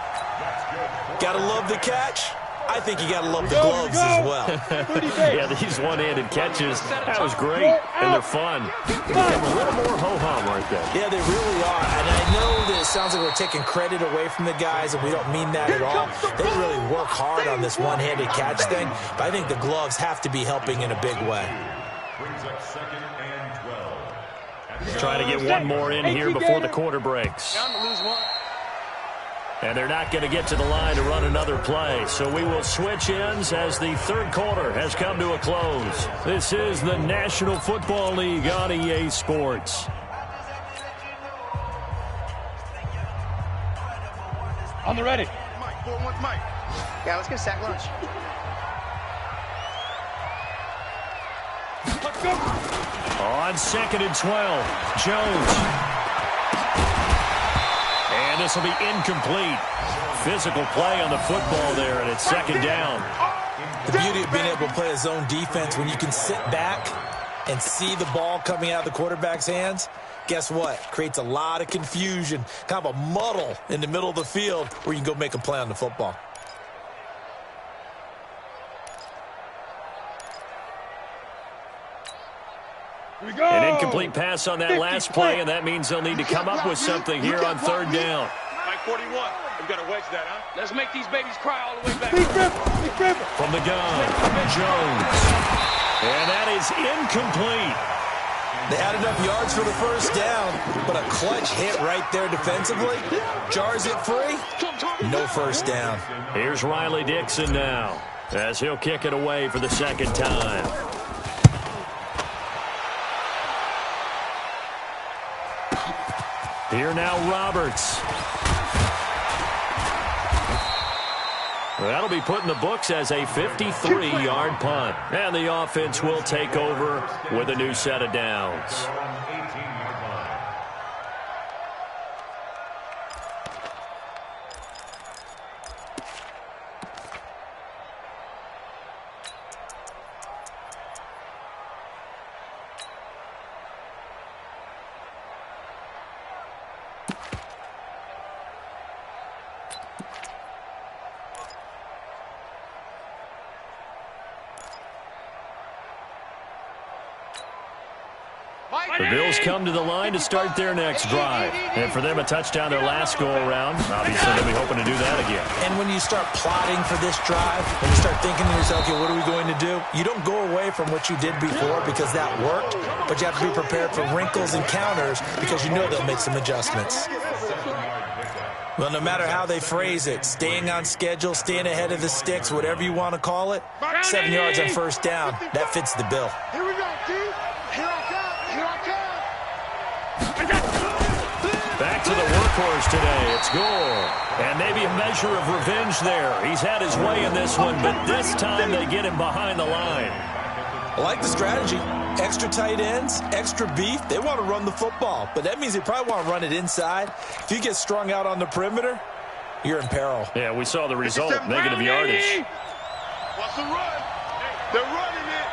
Gotta love the catch. I think you got to love the gloves as well. Yeah, these one-handed catches, that was great, and they're fun. They become a little more ho-hum, aren't they? Yeah, they really are. And I know that it sounds like we're taking credit away from the guys, and we don't mean that at all. They really work hard on this one-handed catch thing, but I think the gloves have to be helping in a big way. Trying to get one more in here before the quarter breaks. And they're not going to get to the line to run another play. So we will switch ends as the third quarter has come to a close. This is the National Football League on EA Sports. On the ready. Mike, 4-1, Mike. Yeah, let's get a sack lunch. Let's go. On 2nd and 12, Jones. And this will be incomplete. Physical play on the football there, and it's 2nd down. The beauty of being able to play a zone defense when you can sit back and see the ball coming out of the quarterback's hands, guess what? Creates a lot of confusion, kind of a muddle in the middle of the field where you can go make a play on the football. An incomplete pass on that last play, and that means they'll need to come up with something here on 3rd down. Mike 41. We've got to wedge that, huh? Let's make these babies cry all the way back. From the gun, Jones. And that is incomplete. They had enough yards for the first down, but a clutch hit right there defensively. Jars it free. No first down. Here's Riley Dixon now, as he'll kick it away for the second time. Here now, Roberts. That'll be put in the books as a 53-yard punt. And the offense will take over with a new set of downs. The Bills come to the line to start their next drive. And for them, a touchdown their last go-around. Obviously, they'll be hoping to do that again. And when you start plotting for this drive, and you start thinking to yourself, okay, what are we going to do? You don't go away from what you did before because that worked, but you have to be prepared for wrinkles and counters because you know they'll make some adjustments. Well, no matter how they phrase it, staying on schedule, staying ahead of the sticks, whatever you want to call it, 7 yards on first down, that fits the bill. Here we go, D. Here I come. Here I come. Back to the workhorse today. It's Gore. And maybe a measure of revenge there. He's had his way in this one, but this time they get him behind the line. I like the strategy. Extra tight ends, extra beef. They want to run the football, but that means they probably want to run it inside. If you get strung out on the perimeter, you're in peril. Yeah, we saw the result. Negative yardage. What's the run? They're running it.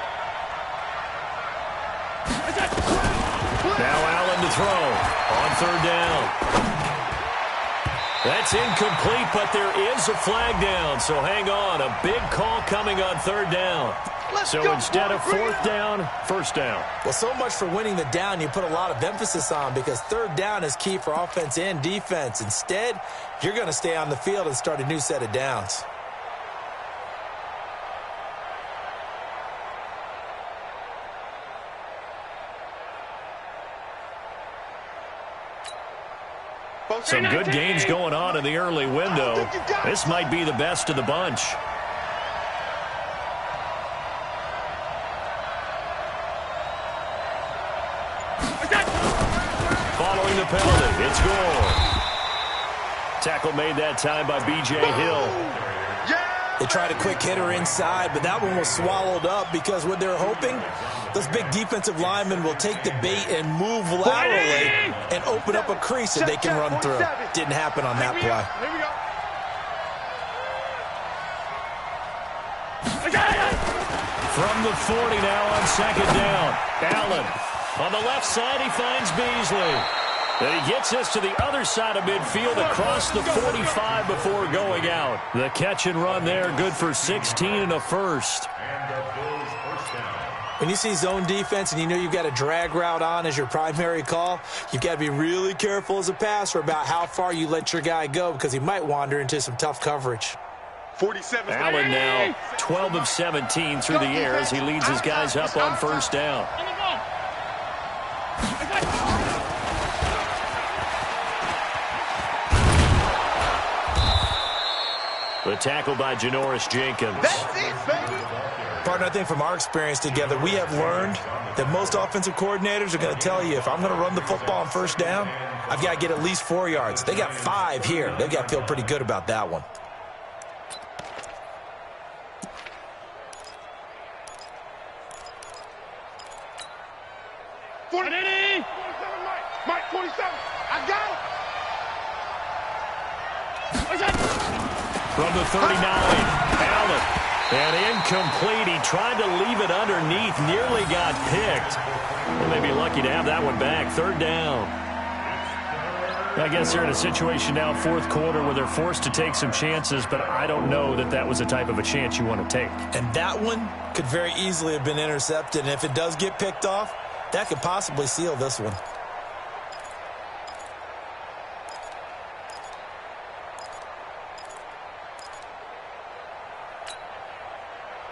Now Allen to throw on third down. That's incomplete, but there is a flag down, so hang on. A big call coming on third down. So instead of fourth down, first down. Well, so much for winning the down you put a lot of emphasis on because third down is key for offense and defense. Instead, you're going to stay on the field and start a new set of downs. Some good games going on in the early window. This might be the best of the bunch. Following the penalty, it's Gore. Tackle made that time by B.J. Hill. They tried a quick hitter inside, but that one was swallowed up because what they're hoping, those big defensive linemen will take the bait and move laterally and open up a crease that they can run through. Didn't happen on that play. Here we go. From the 40 now on second down. Allen on the left side, he finds Beasley. And he gets us to the other side of midfield across the 45 before going out. The catch and run there, good for 16 and a first. When you see zone defense and you know you've got a drag route on as your primary call, you've got to be really careful as a passer about how far you let your guy go because he might wander into some tough coverage. 47. Allen now 12 of 17 through the air as he leads his guys up on first down. The tackle by Janoris Jenkins. That's it, baby. Partner, I think from our experience together, we have learned that most offensive coordinators are going to tell you if I'm going to run the football on first down, I've got to get at least 4 yards. They got 5 here. They've got to feel pretty good about that one. Mike, 27. I got it. From the 39, Allen. And incomplete. He tried to leave it underneath. Nearly got picked. They may be lucky to have that one back. Third down. I guess they're in a situation now, fourth quarter, where they're forced to take some chances, but I don't know that that was the type of a chance you want to take. And that one could very easily have been intercepted. And if it does get picked off, that could possibly seal this one.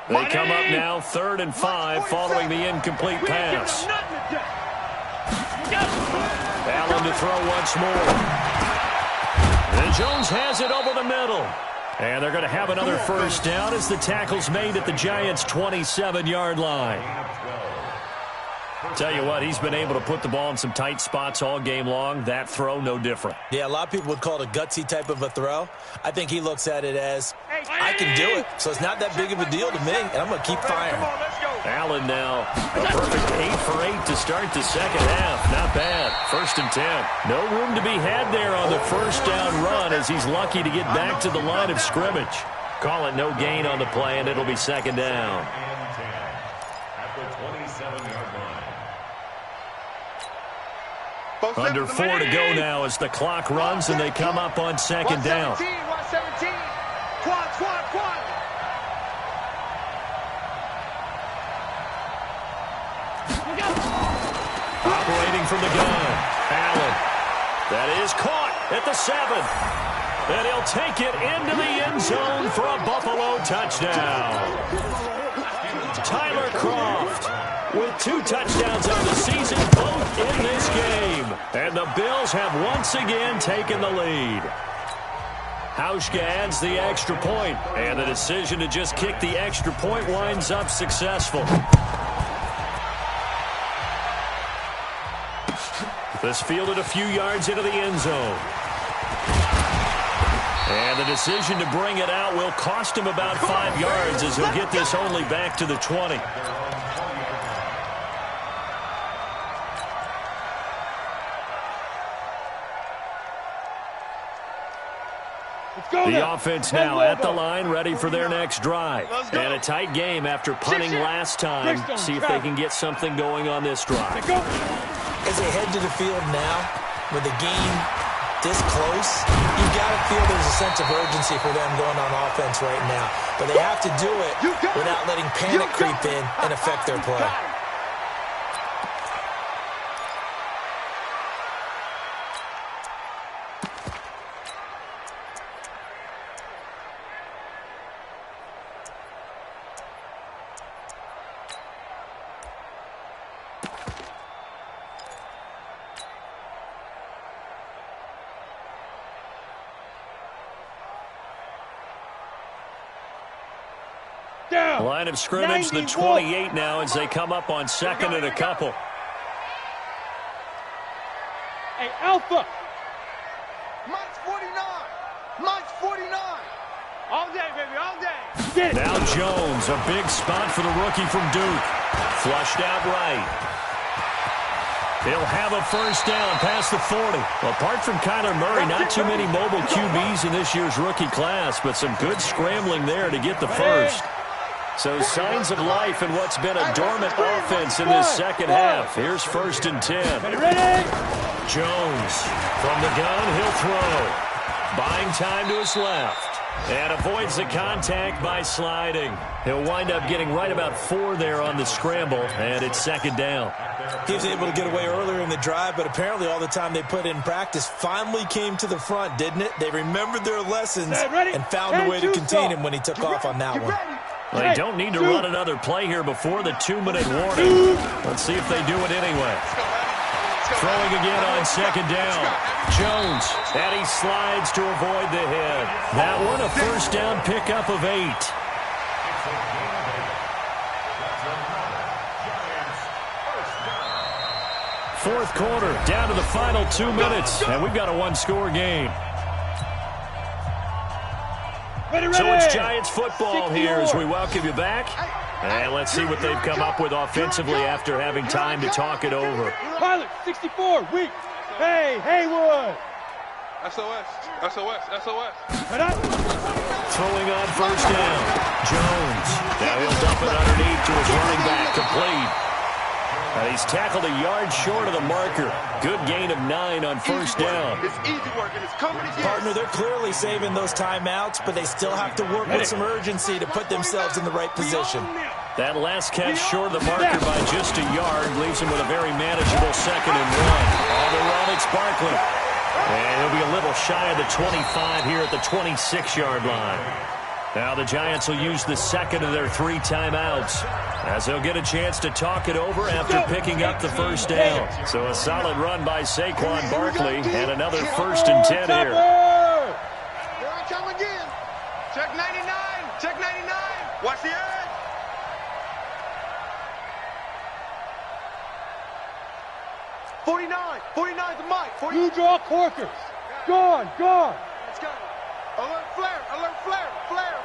They come up now, 3rd and 5, following the incomplete pass. Allen to throw once more. And Jones has it over the middle. And they're going to have another first down as the tackle's made at the Giants' 27-yard line. Tell you what, he's been able to put the ball in some tight spots all game long. That throw, no different. Yeah, a lot of people would call it a gutsy type of a throw. I think he looks at it as, I can do it, so it's not that big of a deal to me, and I'm going to keep firing. Allen now, a perfect 8 for 8 to start the second half. Not bad. 1st and 10. No room to be had there on the first down run as he's lucky to get back to the line of scrimmage. Call it no gain on the play, and it'll be second down. Under 4 to go now as the clock runs and they come up on second down. 117. Quad. Operating from the gun. Allen. That is caught at the 7. And he'll take it into the end zone for a Buffalo touchdown. Tyler Kroft with 2 touchdowns on the season, both in this game. And the Bills have once again taken the lead. Hauschka adds the extra point, and the decision to just kick the extra point winds up successful. This fielded a few yards into the end zone. And the decision to bring it out will cost him about 5 yards as he'll get this only back to the 20. The offense now at the line, ready for their next drive. And a tight game after punting last time. See if they can get something going on this drive. As they head to the field now, with the game this close, you've got to feel there's a sense of urgency for them going on offense right now. But they have to do it without letting panic creep in and affect their play. Line of scrimmage, the 28 now as they come up on second and a couple. Hey, Alpha. Mike's 49. Mike's 49. All day, baby, all day. Get it. Now Jones, a big spot for the rookie from Duke. Flushed out right. He'll have a first down past the 40. Well, apart from Kyler Murray, not too many mobile QBs in this year's rookie class, but some good scrambling there to get the first. So signs of life in what's been a dormant offense in this second half. Here's 1st and 10. Jones from the gun, he'll throw. Buying time to his left. And avoids the contact by sliding. He'll wind up getting right about 4 there on the scramble, and it's second down. He was able to get away earlier in the drive, but apparently all the time they put in practice finally came to the front, didn't it? They remembered their lessons and found a way to contain him when he took off on that one. They don't need to run another play here before the 2-minute warning. Let's see if they do it anyway. Throwing again on second down. Jones, and he slides to avoid the hit. That one a first down pickup of 8. Fourth quarter, down to the final 2 minutes, and we've got a 1-score game. So it's Giants football here as we welcome you back. And let's see what they've come up with offensively after having time to talk it over. Pilot, 64, weak. Hey, Haywood. SOS, SOS, SOS. Throwing on first down. Jones. Now he'll dump it underneath to his running back, complete. And he's tackled a yard short of the marker. Good gain of 9 on first down. It's easy work, and it's coming again. Partner, they're clearly saving those timeouts, but they still have to work with some urgency to put themselves in the right position. That last catch short of the marker by just a yard leaves him with a very manageable 2nd and 1. On the run, it's Barkley. And he'll be a little shy of the 25 here at the 26-yard line. Now the Giants will use the second of their 3 timeouts, as they'll get a chance to talk it over after picking up the first down. So a solid run by Saquon Barkley, and another 1st and 10 here. Here I come again. Check 99. Check 99. Watch the edge. .49. 49 the mic. You draw corkers. Gone. Let's go. Alert flare. Alert flare. Flare.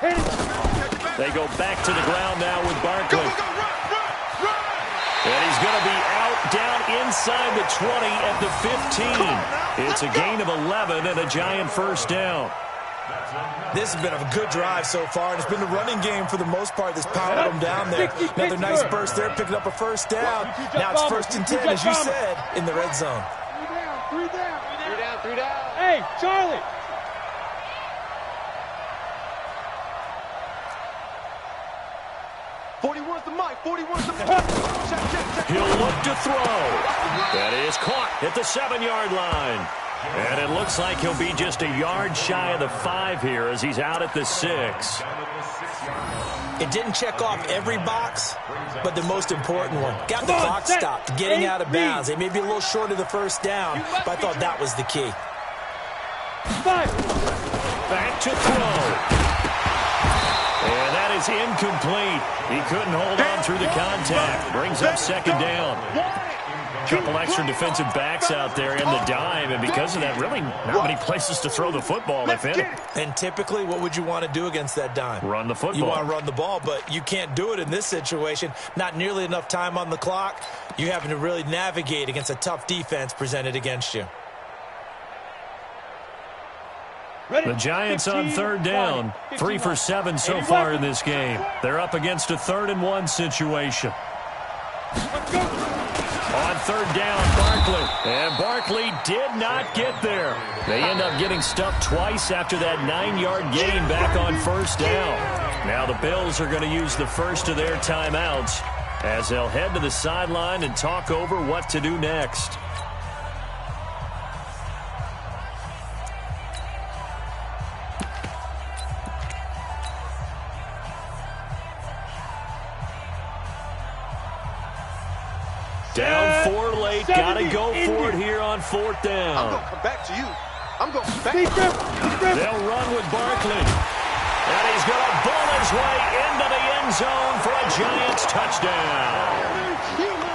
Hit it. They go back to the ground now with Barkley. Go, run. And he's going to be out down inside the 20 at the 15. It's a gain of 11 and a Giant first down. This has been a good drive so far, and it's been the running game for the most part that's powered them down there. Another nice burst there, picking up a first down. Now it's 1st and 10, as you said, in the red zone. 3 down. Hey, Charlie. .41's the mic. 41's the mic. Check. He'll look to throw. That is caught at the 7-yard line. And it looks like he'll be just a yard shy of the 5 here as he's out at the 6. It didn't check off every box, but the most important one. Got the clock stopped, getting out of bounds. They may be a little short of the first down, but I thought that was the key. 5. Back to throw. And that is incomplete. He couldn't hold on through the contact. Brings up 2nd down. Couple extra defensive backs out there in the dime, and because of that, really not many places to throw the football, if any. And typically, what would you want to do against that dime? Run the football. You want to run the ball, but you can't do it in this situation. Not nearly enough time on the clock. You're having to really navigate against a tough defense presented against you. The Giants on 3rd down. 3 for 7 so far in this game. They're up against a 3rd and 1 situation. On 3rd down, Barkley. And Barkley did not get there. They end up getting stuffed twice after that 9-yard gain back on 1st down. Now the Bills are going to use the first of their timeouts as they'll head to the sideline and talk over what to do next. Down 4 late, gotta go for it here on 4th down. I'm going to come back to you. I'm going back. They'll run with Barkley. And he's going to bull his way into the end zone for a Giants touchdown.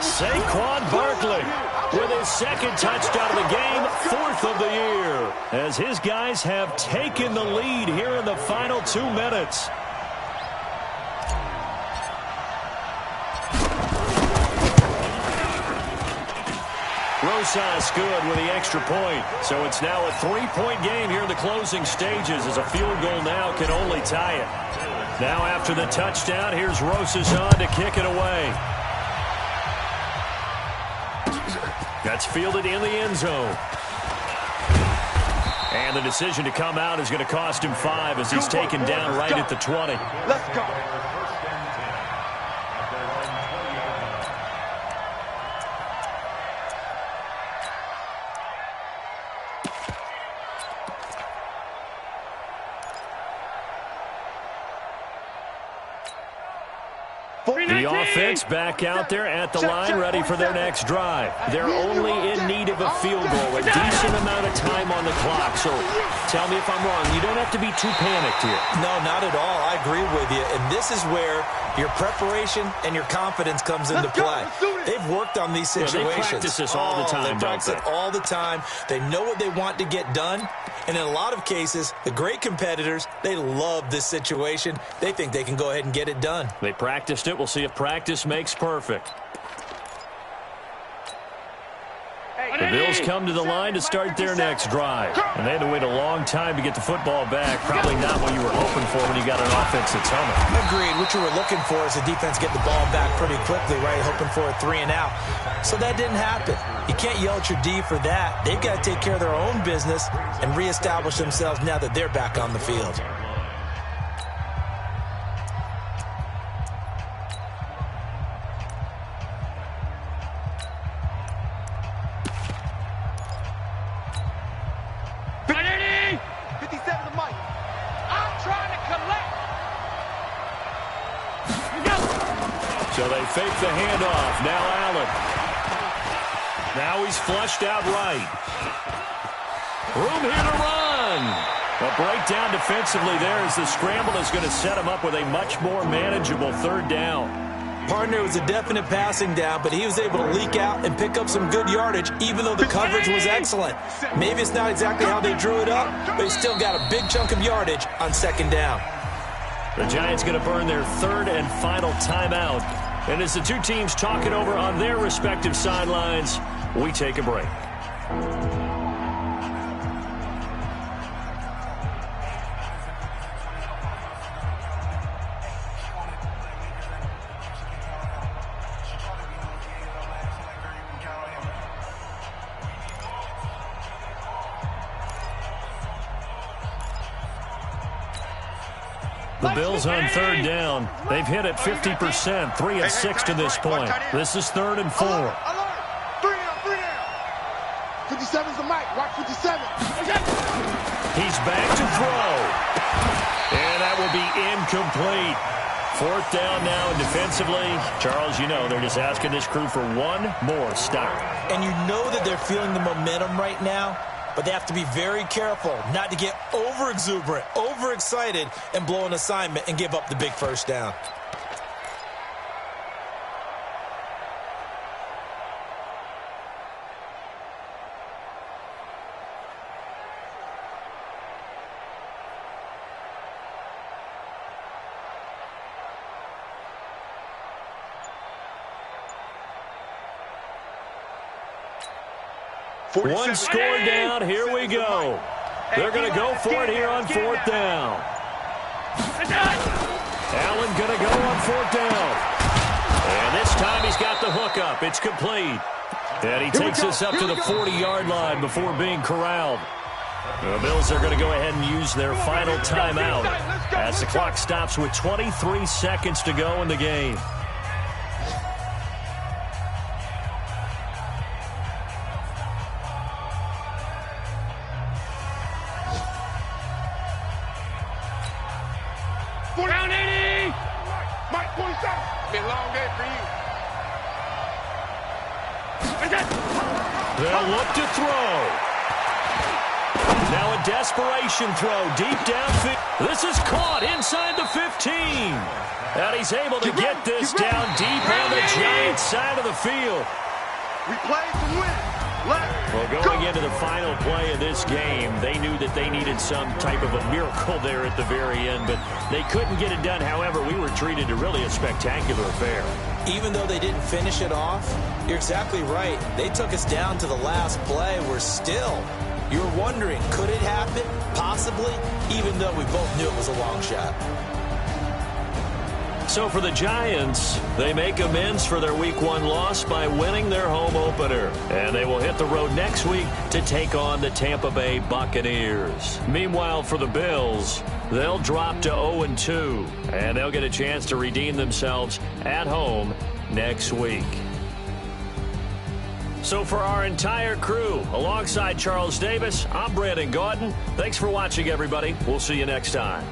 Saquon Barkley with his 2nd touchdown of the game, 4th of the year, as his guys have taken the lead here in the final 2 minutes. Rosas good with the extra point. So it's now a 3-point game here in the closing stages as a field goal now can only tie it. Now after the touchdown, here's Rosas on to kick it away. That's fielded in the end zone. And the decision to come out is going to cost him 5 as he's taken down right at the 20. Let's go. The offense back out there at the line, ready for their next drive. They're only in need of a field goal, a decent amount of time on the clock. So tell me if I'm wrong. You don't have to be too panicked here. No, not at all. I agree with you. And this is where your preparation and your confidence comes into play. They've worked on these situations. They practice this all the time, They practice it all the time. They know what they want to get done. And in a lot of cases, the great competitors, they love this situation. They think they can go ahead and get it done. They practiced it. We'll see if practice makes perfect. The Bills come to the line to start their next drive. And they had to wait a long time to get the football back. Probably not what you were hoping for when you got an offense that's humming. Agreed. What you were looking for is the defense get the ball back pretty quickly, right? Hoping for a 3 and out. So that didn't happen. You can't yell at your D for that. They've got to take care of their own business and reestablish themselves now that they're back on the field. I'm trying to come So they fake the handoff. Now Allen. Now he's flushed out right. Room here to run. A breakdown defensively there as the scramble is going to set him up with a much more manageable third down. Partner, was a definite passing down, but he was able to leak out and pick up some good yardage, even though the coverage was excellent. Maybe it's not exactly how they drew it up, but he still got a big chunk of yardage on second down. The Giants going to burn their third and final timeout. And as the two teams talk it over on their respective sidelines, we take a break. The Bills on third down. They've hit it 50%, 3 of 6 to this point. This is 3rd and 4. Alert. 3 down. 57's the mic. Watch 57. He's back to throw. And that will be incomplete. 4th down now, and defensively, Charles, you know, they're just asking this crew for one more stop. And you know that they're feeling the momentum right now, but they have to be very careful not to get over-exuberant, overexcited, and blow an assignment and give up the big first down. One score down. Here we go. They're going to go for it here on 4th down. Allen going to go on 4th down. And this time he's got the hook up. It's complete. And he takes us up to the 40-yard line before being corralled. The Bills are going to go ahead and use their final timeout as the clock stops with 23 seconds to go in the game. Down 80! Mike, 27. Been a long day for you. They'll look to throw. Now a desperation throw deep downfield. This is caught inside the 15. And he's able to get this down deep on the Giants side of the field. We play to win. Well, going into the final play of this game, they knew that they needed some type of a miracle there at the very end, but they couldn't get it done. However, we were treated to really a spectacular affair. Even though they didn't finish it off, you're exactly right. They took us down to the last play. We're still, you're wondering, could it happen? Possibly, even though we both knew it was a long shot. So for the Giants, they make amends for their Week 1 loss by winning their home opener. And they will hit the road next week to take on the Tampa Bay Buccaneers. Meanwhile, for the Bills, they'll drop to 0-2. And they'll get a chance to redeem themselves at home next week. So for our entire crew, alongside Charles Davis, I'm Brandon Gaudin. Thanks for watching, everybody. We'll see you next time.